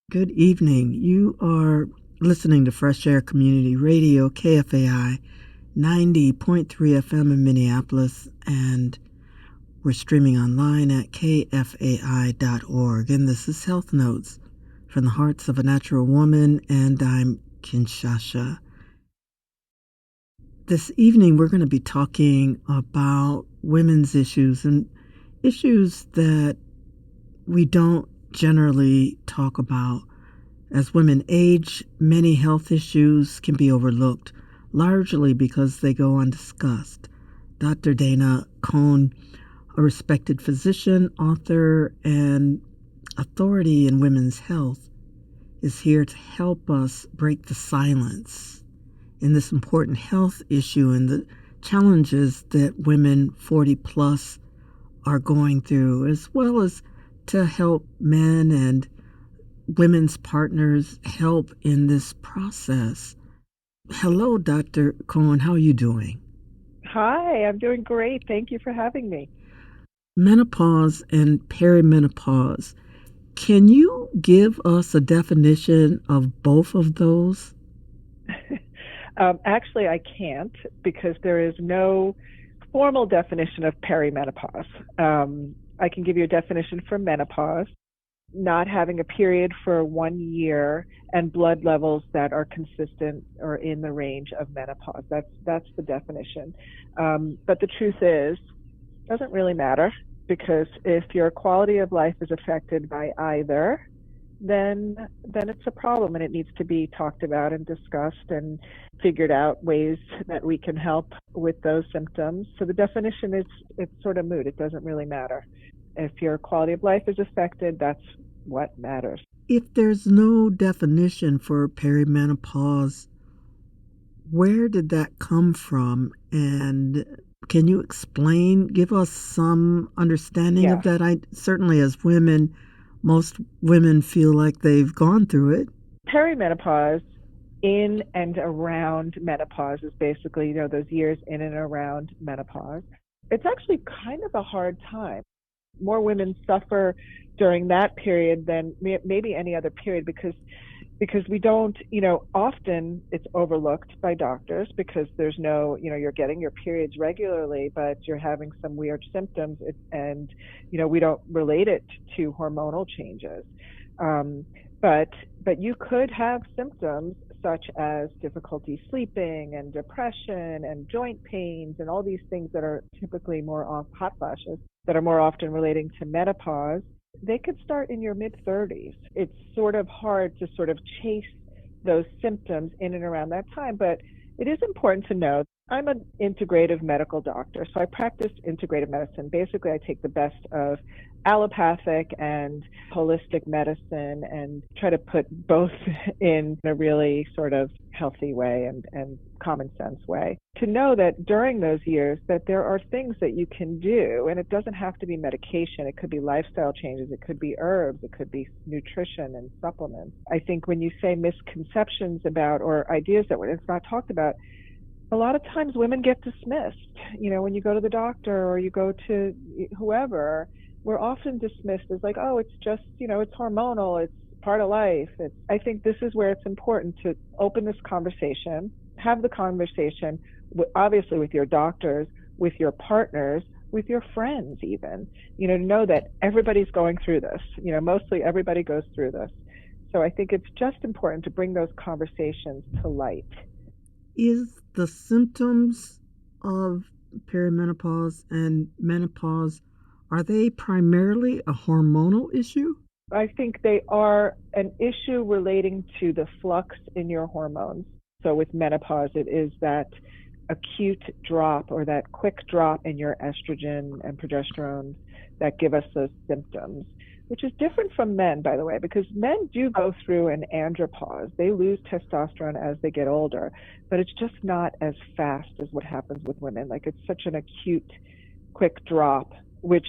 Good evening. You are listening to Fresh Air Community Radio, KFAI 90.3 FM in Minneapolis, and we're streaming online at kfai.org. And this is Health Notes from the Hearts of a Natural Woman, and I'm Kinshasa. This evening, we're going to be talking about women's issues and issues that we don't generally talk about. As women age, many health issues can be overlooked, largely because they go undiscussed. Dr. Dana Cohn, a respected physician, author, and authority in women's health, is here to help us break the silence in this important health issue and the challenges that women 40 plus are going through, as well as to help men and women's partners help in this process. Hello, Dr. Cohen. How are you doing? Hi, I'm doing great. Thank you for having me. Menopause and perimenopause. Can you give us a definition of both of those? Actually, I can't because there is no formal definition of perimenopause. I can give you a definition for menopause. Not having a period for 1 year and blood levels that are consistent or in the range of menopause. That's the definition. But the truth is, it doesn't really matter, because if your quality of life is affected by either, then it's a problem, and it needs to be talked about and discussed and figured out ways that we can help with those symptoms. So the definition is, it's sort of moot. It doesn't really matter. If your quality of life is affected, that's what matters. If there's no definition for perimenopause, where did that come from? And can you explain, give us some understanding of that? Certainly as women, most women feel like they've gone through it. Perimenopause, in and around menopause, is basically, those years in and around menopause. It's actually kind of a hard time. More women suffer during that period than maybe any other period, because we don't, often it's overlooked by doctors because there's no, you're getting your periods regularly, but you're having some weird symptoms, and, we don't relate it to hormonal changes. But you could have symptoms such as difficulty sleeping and depression and joint pains and all these things that are typically hot flashes that are more often relating to menopause. They could start in your mid-30s. It's sort of hard to sort of chase those symptoms in and around that time, but it is important to know I'm an integrative medical doctor, so I practice integrative medicine. Basically, I take the best of allopathic and holistic medicine and try to put both in a really sort of healthy way and common sense way. To know that during those years that there are things that you can do, and it doesn't have to be medication. It could be lifestyle changes. It could be herbs. It could be nutrition and supplements. I think when you say misconceptions about, or ideas that it's not talked about, a lot of times women get dismissed. When you go to the doctor or you go to whoever, we're often dismissed as like, oh, it's just, it's hormonal, it's part of life. I think this is where it's important to open this conversation, have the conversation, obviously with your doctors, with your partners, with your friends even, to know that everybody's going through this. Mostly everybody goes through this. So I think it's just important to bring those conversations to light. Is the symptoms of perimenopause and menopause, are they primarily a hormonal issue? I think they are an issue relating to the flux in your hormones. So with menopause, it is that acute drop or that quick drop in your estrogen and progesterone that give us those symptoms, which is different from men, by the way, because men do go through an andropause. They lose testosterone as they get older, but it's just not as fast as what happens with women. Like, it's such an acute, quick drop, which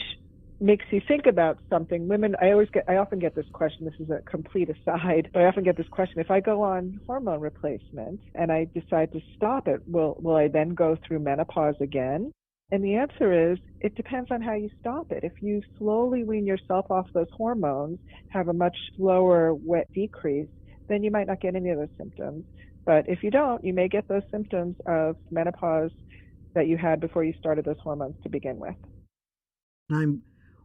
makes you think about something. Women, I often get this question, this is a complete aside, but I often get this question, if I go on hormone replacement and I decide to stop it, will I then go through menopause again? And the answer is it depends on how you stop it. If you slowly wean yourself off those hormones, have a much slower wet decrease, then you might not get any of those symptoms. But if you don't, you may get those symptoms of menopause that you had before you started those hormones to begin with. I'm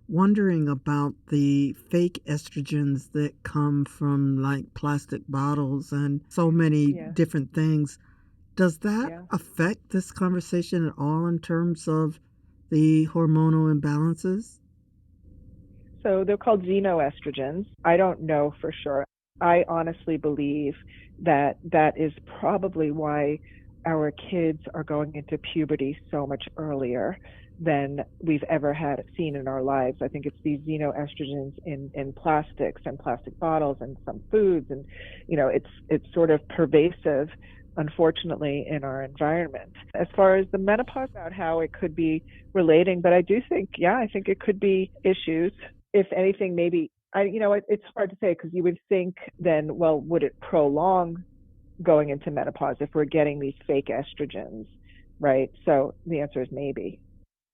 wondering about the fake estrogens that come from like plastic bottles and so many Yeah, different things. Does that yeah. affect this conversation at all in terms of the hormonal imbalances? So they're called xenoestrogens. I don't know for sure. I honestly believe that that is probably why our kids are going into puberty so much earlier than we've ever had seen in our lives. I think it's these xenoestrogens in plastics and plastic bottles and some foods, and it's sort of pervasive, unfortunately, in our environment. As far as the menopause, about how it could be relating, but I do think, yeah, I think it could be issues. If anything, maybe it's hard to say because you would think then, well, would it prolong going into menopause if we're getting these fake estrogens, right? So the answer is maybe.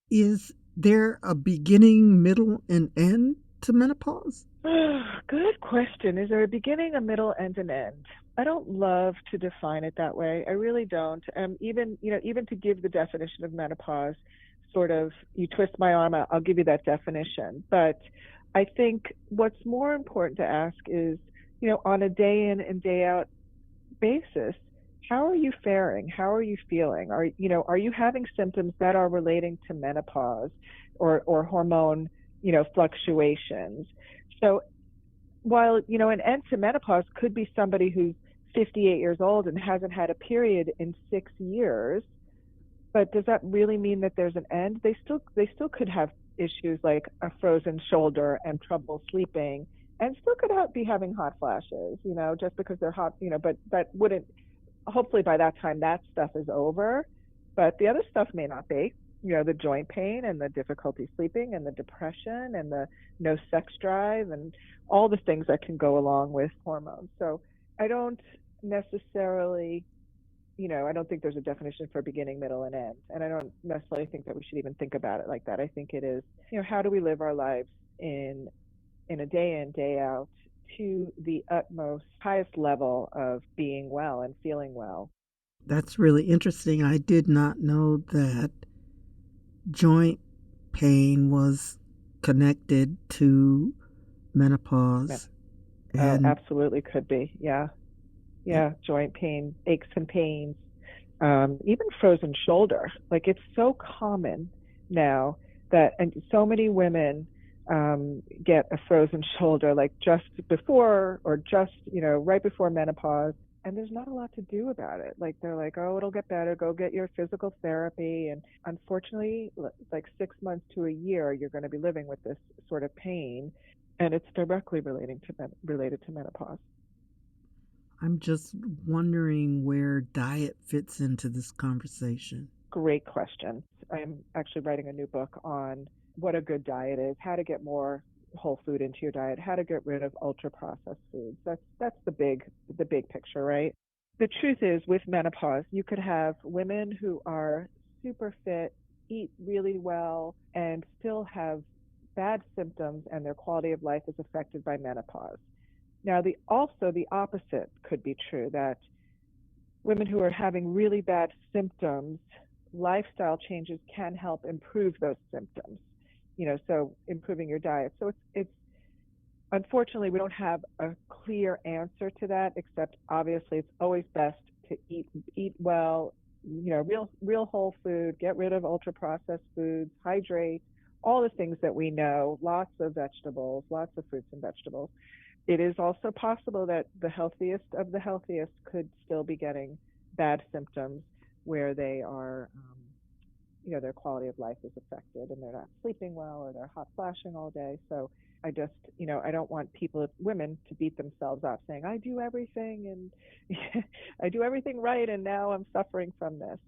Is there a beginning, middle, and end to menopause? Good question. Is there a beginning, a middle, and an end? I don't love to define it that way. I really don't. Even to give the definition of menopause, sort of, you twist my arm, I'll give you that definition. But I think what's more important to ask is, on a day in and day out basis, how are you faring? How are you feeling? Are you having symptoms that are relating to menopause or hormone, fluctuations? So while, an end to menopause could be somebody who's 58 years old and hasn't had a period in 6 years, but does that really mean that there's an end? They still could have issues like a frozen shoulder and trouble sleeping, and still could be having hot flashes, just because they're hot, but that wouldn't, hopefully by that time that stuff is over, but the other stuff may not be. The joint pain and the difficulty sleeping and the depression and the no sex drive and all the things that can go along with hormones. So I don't necessarily, I don't think there's a definition for beginning, middle, and end. And I don't necessarily think that we should even think about it like that. I think it is, how do we live our lives in a day in, day out to the utmost highest level of being well and feeling well. That's really interesting. I did not know that joint pain was connected to Yeah. menopause. Oh, And absolutely could be. Yeah. Yeah. Joint pain, aches and pains, even frozen shoulder. Like it's so common now and so many women get a frozen shoulder like just before or just, right before menopause. And there's not a lot to do about it. Like they're like, oh, it'll get better. Go get your physical therapy. And unfortunately, like 6 months to a year, you're going to be living with this sort of pain, and it's directly related to menopause. I'm just wondering where diet fits into this conversation. Great question. I'm actually writing a new book on what a good diet is, how to get more whole food into your diet, how to get rid of ultra processed foods. That's the big picture, right? The truth is, with menopause, you could have women who are super fit, eat really well, and still have bad symptoms, and their quality of life is affected by menopause. Now, the opposite could be true, that women who are having really bad symptoms, lifestyle changes can help improve those symptoms. So improving your diet. So it's unfortunately we don't have a clear answer to that, except obviously it's always best to eat well, real whole food, get rid of ultra processed foods, hydrate, all the things that we know, lots of vegetables, lots of fruits and vegetables. It is also possible that the healthiest of the healthiest could still be getting bad symptoms where they are, their quality of life is affected and they're not sleeping well or they're hot flashing all day. So I just, I don't want women to beat themselves up saying, I do everything and I do everything right and now I'm suffering from this.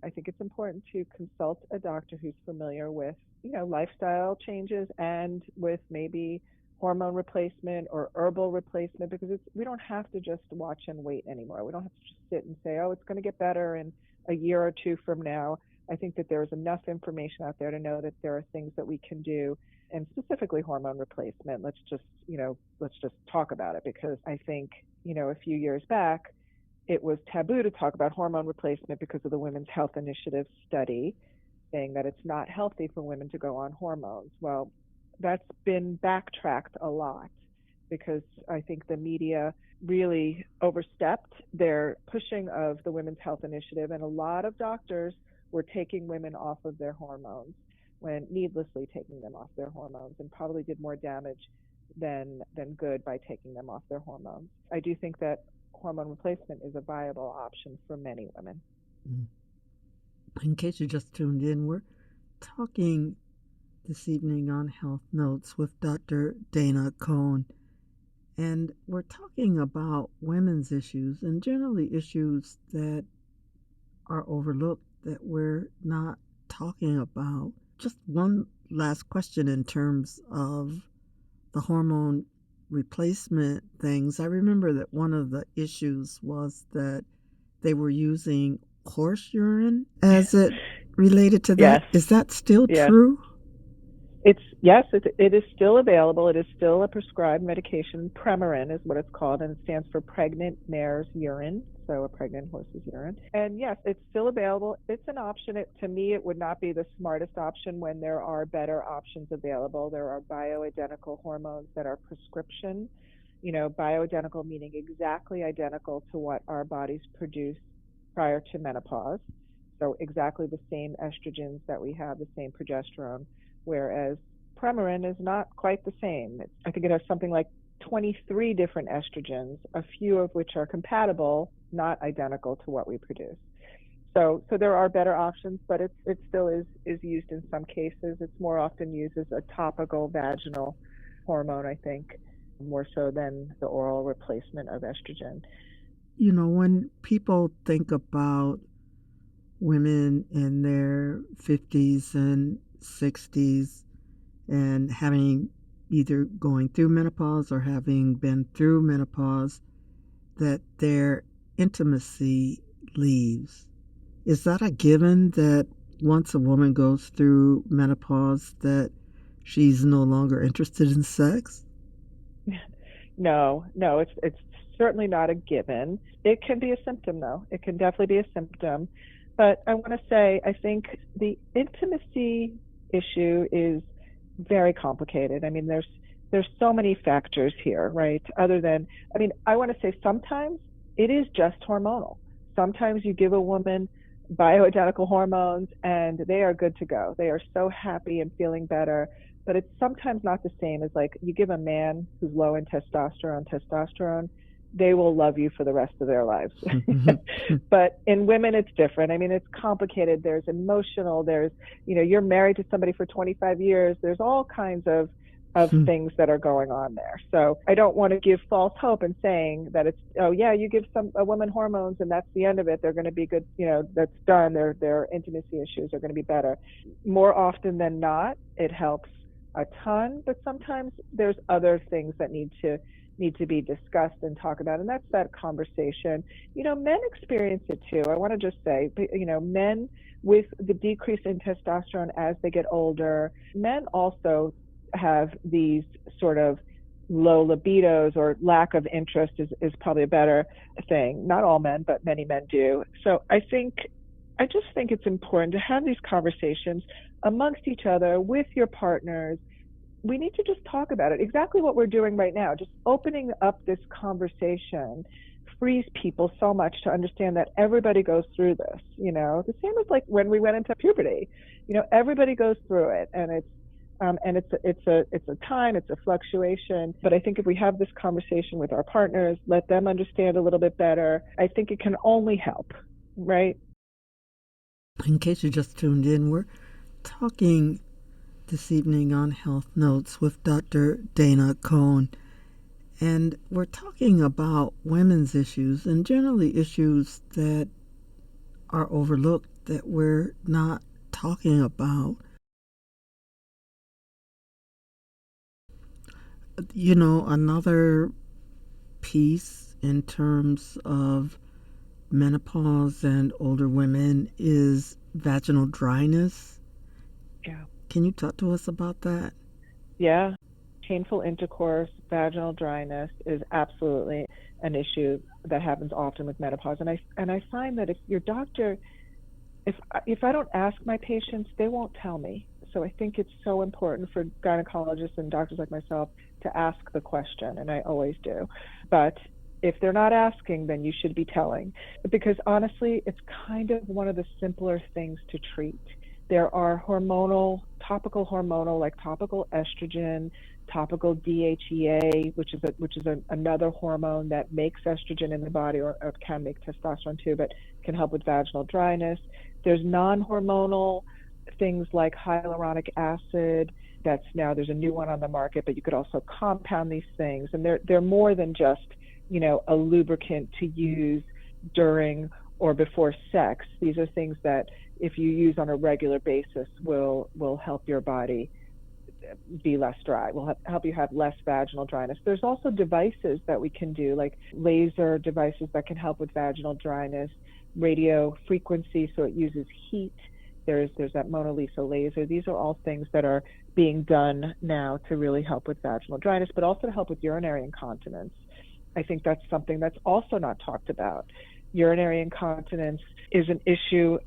I think it's important to consult a doctor who's familiar with, lifestyle changes and with maybe hormone replacement or herbal replacement, because we don't have to just watch and wait anymore. We don't have to just sit and say, oh, it's going to get better in a year or two from now. I think that there's enough information out there to know that there are things that we can do, and specifically hormone replacement. Let's just talk about it, because I think, a few years back, it was taboo to talk about hormone replacement because of the Women's Health Initiative study saying that it's not healthy for women to go on hormones. Well, that's been backtracked a lot because I think the media really overstepped their pushing of the Women's Health Initiative, and a lot of doctors were taking women off of their hormones, when needlessly taking them off their hormones, and probably did more damage than good by taking them off their hormones. I do think that hormone replacement is a viable option for many women. In case you just tuned in, we're talking this evening on Health Notes with Dr. Dana Cohn. And we're talking about women's issues, and generally issues that are overlooked, that we're not talking about. Just one last question in terms of the hormone replacement things. I remember that one of the issues was that they were using horse urine as it related to that. Yes. Is that still Yes. true? Yes, it is still available. It is still a prescribed medication. Premarin is what it's called, and it stands for pregnant mare's urine, so a pregnant horse's urine. And yes, it's still available. It's an option. To me, it would not be the smartest option when there are better options available. There are bioidentical hormones that are prescription. Bioidentical meaning exactly identical to what our bodies produce prior to menopause. So exactly the same estrogens that we have, the same progesterone, whereas Premarin is not quite the same. I think it has something like 23 different estrogens, a few of which are compatible, not identical to what we produce. So there are better options, but it still is used in some cases. It's more often used as a topical vaginal hormone, I think, more so than the oral replacement of estrogen. When people think about women in their 50s and 60s and having either going through menopause or having been through menopause, that their intimacy leaves. Is that a given, that once a woman goes through menopause that she's no longer interested in sex? No, it's certainly not a given. It can be a symptom, though. It can definitely be a symptom. But I want to say, I think the intimacy issue is very complicated. I mean, there's so many factors here, right? I want to say sometimes it is just hormonal. Sometimes you give a woman bioidentical hormones and they are good to go. They are so happy and feeling better. But it's sometimes not the same as, like, you give a man who's low in testosterone, they will love you for the rest of their lives. But in women, it's different. I mean, it's complicated. There's emotional, you're married to somebody for 25 years. There's all kinds of things that are going on there. So I don't want to give false hope in saying that it's, oh yeah, you give a woman hormones and that's the end of it. They're going to be good. That's done. Their intimacy issues are going to be better. More often than not, it helps a ton, but sometimes there's other things that need to be discussed and talked about, and that's that conversation. Men experience it too. I want to just say, men with the decrease in testosterone as they get older, men also have these sort of low libidos, or lack of interest is probably a better thing. Not all men, but many men do. So I just think it's important to have these conversations amongst each other with your partners. We need to just talk about it. Exactly what we're doing right now, just opening up this conversation frees people so much to understand that everybody goes through this. The same as like when we went into puberty. Everybody goes through it, and it's a time, it's a fluctuation. But I think if we have this conversation with our partners, let them understand a little bit better, I think it can only help, right? In case you just tuned in, we're talking this evening on Health Notes with Dr. Dana Cohn. And we're talking about women's issues, and generally issues that are overlooked, that we're not talking about. Another piece in terms of menopause and older women is vaginal dryness. Yeah. Can you talk to us about that? Yeah. Painful intercourse, vaginal dryness is absolutely an issue that happens often with menopause. And I find that if your doctor, if I don't ask my patients, they won't tell me. So I think it's so important for gynecologists and doctors like myself to ask the question, and I always do. But if they're not asking, then you should be telling, because honestly, it's kind of one of the simpler things to treat. There are topical hormonal, like topical estrogen, topical DHEA, another hormone that makes estrogen in the body, or can make testosterone too, but can help with vaginal dryness. There's non-hormonal things like hyaluronic acid. There's a new one on the market, but you could also compound these things, and they're more than just a lubricant to use during or before sex. These are things that, if you use on a regular basis, will help your body be less dry, will help you have less vaginal dryness. There's also devices that we can do, like laser devices that can help with vaginal dryness, radio frequency, so it uses heat. There's that Mona Lisa laser. These are all things that are being done now to really help with vaginal dryness, but also to help with urinary incontinence. I think that's something that's also not talked about. Urinary incontinence is an issue,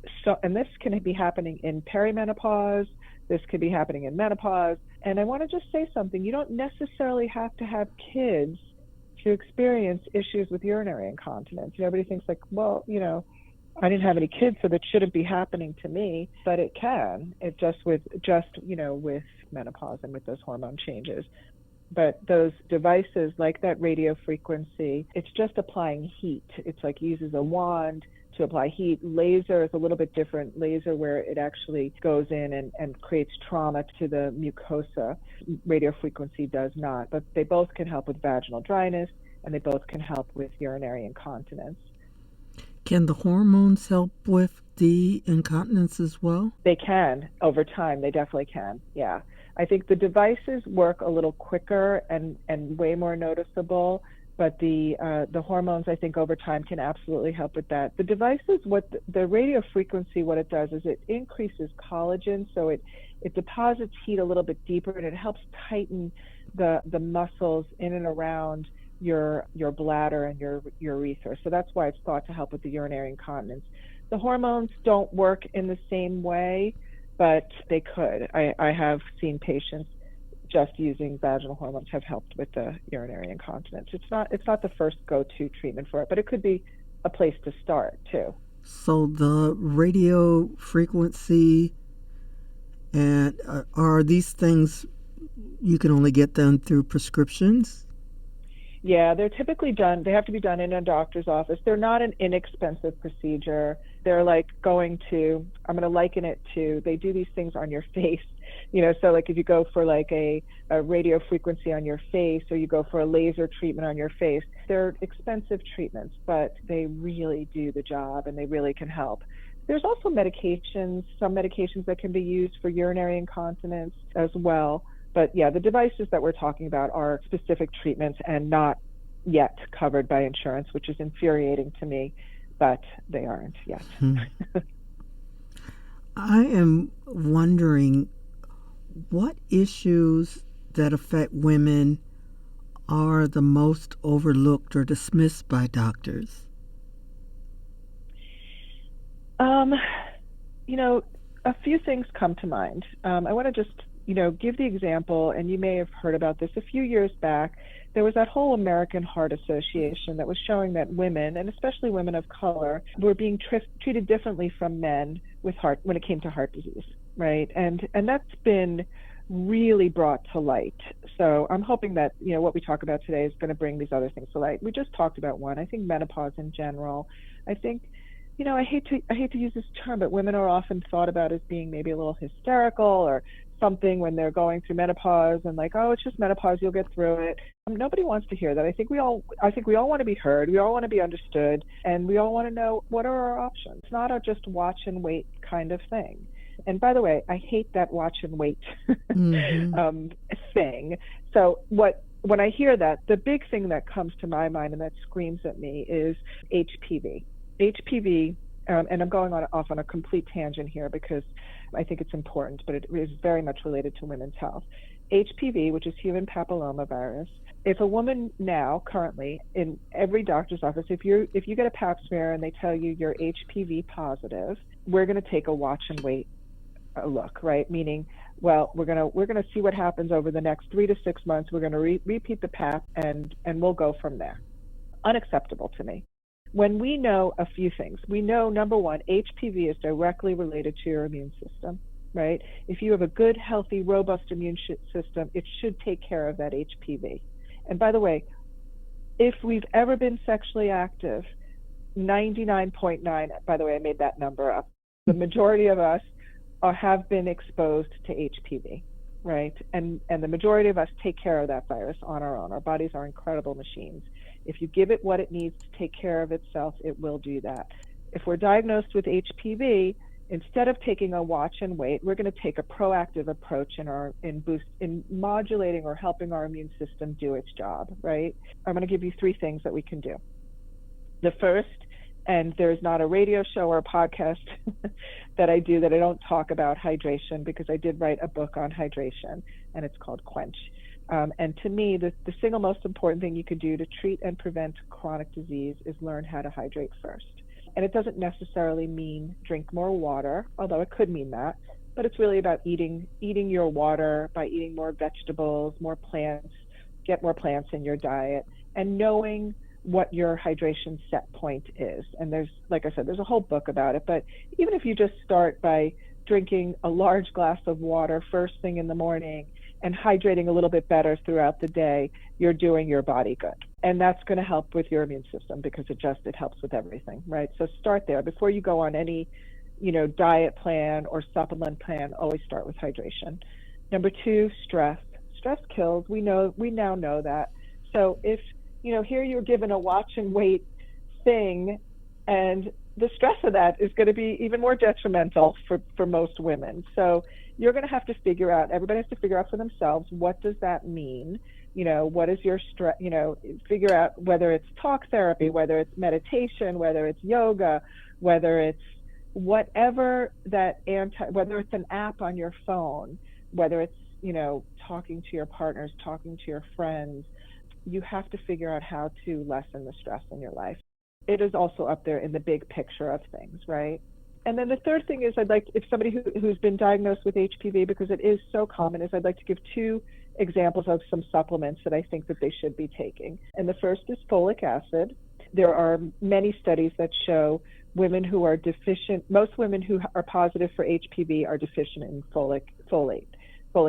and this can be happening in perimenopause. This could be happening in menopause. And I want to just say something. You don't necessarily have to have kids to experience issues with urinary incontinence. Everybody thinks like, well, I didn't have any kids, so that shouldn't be happening to me, but it can. It with menopause and with those hormone changes. But those devices like that radio frequency, it's just applying heat. It's like uses a wand to apply heat. Laser is a little bit different. Laser, where it actually goes in and creates trauma to the mucosa. Radio frequency does not. But they both can help with vaginal dryness, and they both can help with urinary incontinence. Can the hormones help with the incontinence as well? They can. Over time, they definitely can. Yeah. I think the devices work a little quicker and way more noticeable, but the hormones, I think, over time can absolutely help with that. The devices, the radio frequency, what it does is it increases collagen, so it deposits heat a little bit deeper, and it helps tighten the muscles in and around your bladder and your urethra. So that's why it's thought to help with the urinary incontinence. The hormones don't work in the same way, but they could. I have seen patients just using vaginal hormones have helped with the urinary incontinence. It's not the first go-to treatment for it, but it could be a place to start too. So the radio frequency, and are these things, you can only get them through prescriptions? Yeah, they're typically done. They have to be done in a doctor's office. They're not an inexpensive procedure. They're like I'm going to liken it to, they do these things on your face. So like if you go for like a radio frequency on your face, or you go for a laser treatment on your face, they're expensive treatments, but they really do the job and they really can help. There's also some medications that can be used for urinary incontinence as well. But yeah, the devices that we're talking about are specific treatments and not yet covered by insurance, which is infuriating to me, but they aren't yet. I am wondering what issues that affect women are the most overlooked or dismissed by doctors. A few things come to mind. I want to just give the example, and you may have heard about this a few years back. There was that whole American Heart Association that was showing that women, and especially women of color, were being treated differently from men when it came to heart disease, right? And that's been really brought to light. So I'm hoping that what we talk about today is going to bring these other things to light. We just talked about one. I think menopause in general. I think I hate to use this term, but women are often thought about as being maybe a little hysterical or something when they're going through menopause, and like, oh, it's just menopause, you'll get through it. Nobody wants to hear that. I think we all want to be heard. We all want to be understood, and we all want to know what are our options. It's not a just watch and wait kind of thing. And by the way, I hate that watch and wait thing. So when I hear that, the big thing that comes to my mind and that screams at me is HPV. HPV, and I'm going off on a complete tangent here because I think it's important, but it is very much related to women's health. HPV, which is human papillomavirus, if a woman now currently in every doctor's office, if you get a pap smear and they tell you you're HPV positive, we're going to take a watch and wait look, right? Meaning, well, we're gonna see what happens over the next 3 to 6 months. We're gonna repeat the pap and we'll go from there. Unacceptable to me. When we know a few things, we know number one, HPV is directly related to your immune system, right? If you have a good, healthy, robust immune system, it should take care of that HPV. And by the way, if we've ever been sexually active, 99.9, by the way, I made that number up. The majority of us have been exposed to HPV, right? And the majority of us take care of that virus on our own. Our bodies are incredible machines. If you give it what it needs to take care of itself, it will do that. If we're diagnosed with HPV, instead of taking a watch and wait, we're going to take a proactive approach in modulating or helping our immune system do its job, right? I'm going to give you 3 things that we can do. The first, and there's not a radio show or a podcast that I do that I don't talk about hydration, because I did write a book on hydration, and it's called Quench. And to me, the single most important thing you could do to treat and prevent chronic disease is learn how to hydrate first. And it doesn't necessarily mean drink more water, although it could mean that, but it's really about eating your water by eating more vegetables, more plants, get more plants in your diet, and knowing what your hydration set point is. And there's, like I said, there's a whole book about it, but even if you just start by drinking a large glass of water first thing in the morning and hydrating a little bit better throughout the day, you're doing your body good. And that's going to help with your immune system, because it helps with everything, right? So start there. Before you go on any, diet plan or supplement plan, always start with hydration. Number 2, stress. Stress kills. We now know that. So if, here you're given a watch and wait thing, and the stress of that is going to be even more detrimental for most women. So you're going to have to figure out, everybody has to figure out for themselves, what does that mean? What is your stress, figure out whether it's talk therapy, whether it's meditation, whether it's yoga, whether it's whatever whether it's an app on your phone, whether it's, talking to your partners, talking to your friends. You have to figure out how to lessen the stress in your life. It is also up there in the big picture of things, right? And then the third thing is, if somebody who's been diagnosed with HPV, because it is so common, is I'd like to give 2 examples of some supplements that I think that they should be taking. And the first is folic acid. There are many studies that show women who are deficient, most women who are positive for HPV are deficient in folic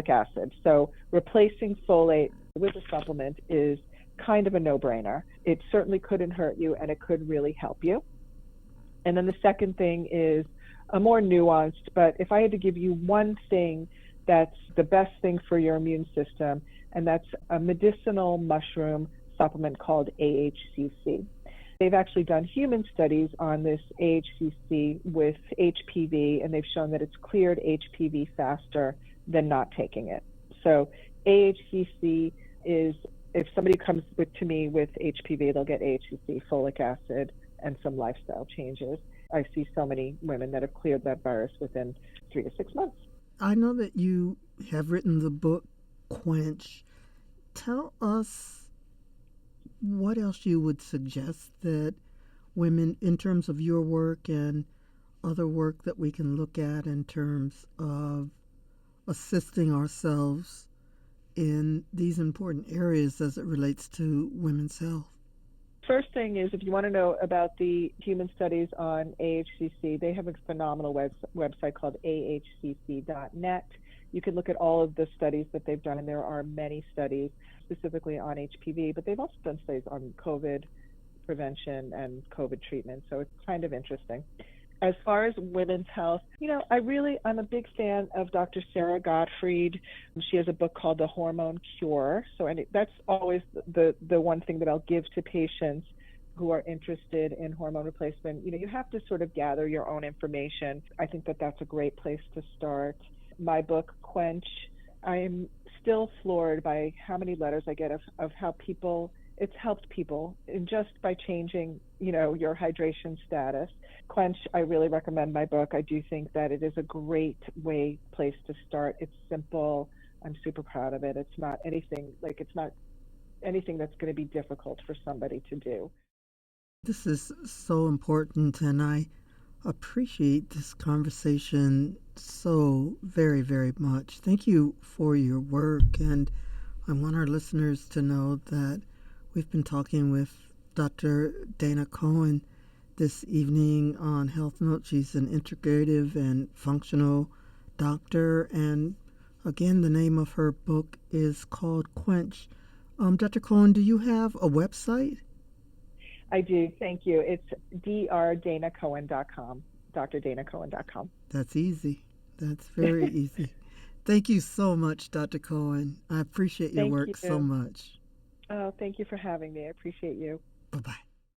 acid. So replacing folate with a supplement is kind of a no-brainer. It certainly couldn't hurt you, and it could really help you. And then the second thing is a more nuanced, but if I had to give you one thing that's the best thing for your immune system, and that's a medicinal mushroom supplement called AHCC. They've actually done human studies on this AHCC with HPV, and they've shown that it's cleared HPV faster than not taking it. So AHCC is, if somebody comes to me with HPV, they'll get AHCC, folic acid, and some lifestyle changes. I see so many women that have cleared that virus within 3 to 6 months. I know that you have written the book Quench. Tell us what else you would suggest that women, in terms of your work and other work that we can look at in terms of assisting ourselves in these important areas as it relates to women's health. First thing is, if you want to know about the human studies on AHCC, they have a phenomenal website called AHCC.net. You can look at all of the studies that they've done, and there are many studies specifically on HPV, but they've also done studies on COVID prevention and COVID treatment, so it's kind of interesting. As far as women's health, I'm a big fan of Dr. Sarah Gottfried. She has a book called The Hormone Cure. So that's always the one thing that I'll give to patients who are interested in hormone replacement. You have to sort of gather your own information. I think that that's a great place to start. My book, Quench, I am still floored by how many letters I get of how people it's helped people just by changing, your hydration status. Quench, I really recommend my book. I do think that it is a great place to start. It's simple. I'm super proud of it. It's not anything that's going to be difficult for somebody to do. This is so important, and I appreciate this conversation so very, very much. Thank you for your work, and I want our listeners to know that we've been talking with Dr. Dana Cohen this evening on Health Note. She's an integrative and functional doctor, and again, the name of her book is called Quench. Dr. Cohen, do you have a website? I do. Thank you. It's drdanacohen.com, drdanacohen.com. That's easy. That's very easy. Thank you so much, Dr. Cohen. I appreciate your Thank work so you. much. Oh, thank you for having me. I appreciate you. Bye bye.